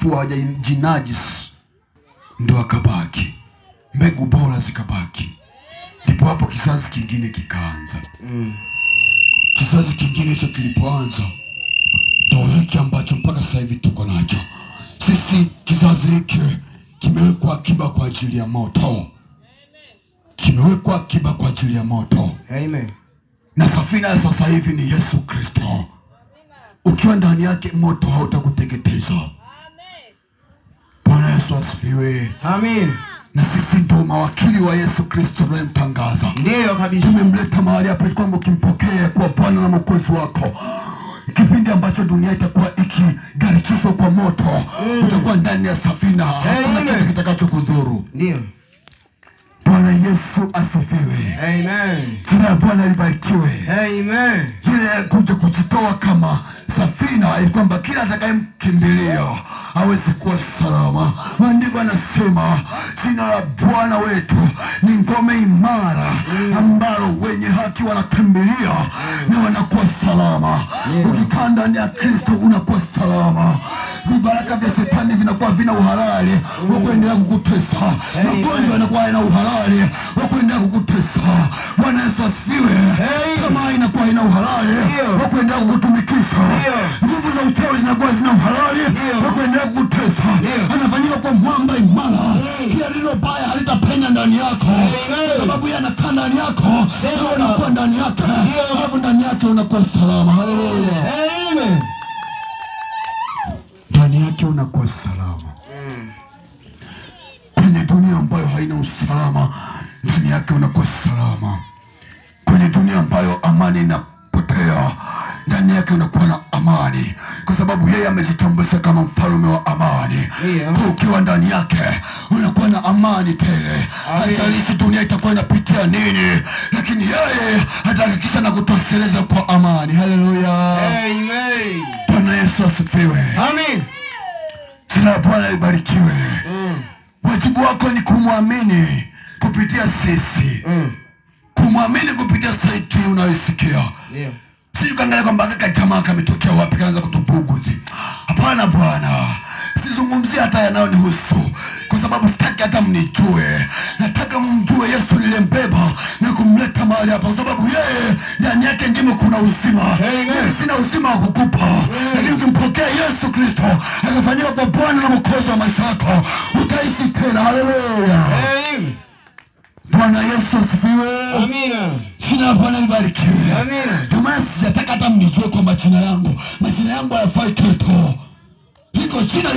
safi, hawajajinajisi, ndo akabaki mbegu bora zikabaki. Ndipo hapo kizazi kingine kikaanza. Kizazi kingine hicho kilipoanza, ndo hiki ambacho mpaka sasa hivi tuko nacho sisi. Kizazi hiki kimewekwa akiba kwa ajili ya moto, kimewekwa akiba kwa ajili ya moto. Amen. Na safina ya sasa hivi ni Yesu Kristo. Ukiwa ndani yake moto hautakuteketeza. Bwana Yesu asifiwe. Amen. Na sisi ndo mawakili wa Yesu Kristo tunamtangaza. Ndiyo kabisa. Tumemleta mahali hapa ili kwamba ukimpokea kwa Bwana na Mwokozi wako. Kipindi ambacho dunia itakuwa ikigarikishwa kwa moto, utakuwa ndani ya safina. Hakuna kitu kitakachokudhuru. Ndiyo. Bwana Yesu asifiwe. Amen. Jina la Bwana libarikiwe. Amen. Ile kuja kujitoa kama safina ili kwamba kila atakayemkimbilia aweze kuwa salama. Maandiko yanasema jina la Bwana wetu ni ngome imara, ambalo wenye haki wanakimbilia na wanakuwa salama. Ukikaa ndani ya Kristo unakuwa salama. Vibaraka vya shetani vinakuwa vina uhalali wa kuendelea kukutesa. Magonjwa yanakuwa yana uhalali wa kuendelea kukutesa. Bwana Yesu asifiwe. Kama inakuwa ina uhalali wa kuendelea kukutumikisha. Nguvu za uchawi zinakuwa zina uhalali wa kuendelea kukutesa. Anafanyika kwa mwamba imara. Kila lilo baya halitapenya ndani yako, sababu yeye anakaa ndani yako na unakuwa ndani yake. Hapo ndani yake unakuwa salama. Haleluya. Amen. Ndani yake unakuwa salama. Kwenye dunia ambayo haina usalama, ndani yake unakuwa salama. Kwenye dunia ambayo amani inapotea, ndani yake unakuwa na amani, kwa sababu yeye amejitambulisha kama mfalme wa amani. Ukiwa ndani yake unakuwa na amani tele. Haijalishi dunia itakuwa inapitia nini, lakini yeye atahakikisha na kutosheleza kwa amani. Haleluya. Amen. Bwana Yesu asifiwe. Amen. Jina la Bwana libarikiwe. Wajibu wako ni kumwamini kupitia sisi. Kumwamini kupitia sauti unaisikia. Sisi ukaangalia kwamba kaka jamaa kametokea wapi kaanza kutubuguzi. Hapana Bwana. Sizungumzia hata yanayonihusu, kwa sababu sitaki hata mnijue. Nataka mjue Yesu nilembeba na kumleta mahali hapa, kwa sababu yeye ndani yake ndimo kuna uzima. Mimi sina uzima wa kukupa, lakini ukimpokea Yesu Kristo akafanyika kwa Bwana na Mwokozi wa maisha yako, utaishi tena. Haleluya. Amen. Bwana Yesu asifiwe. Amina. Jina la Bwana libarikiwe. Amina. Ndio maana sijataka hata mnijue kwa majina yangu. Majina yangu hayafai kitu. Liko jina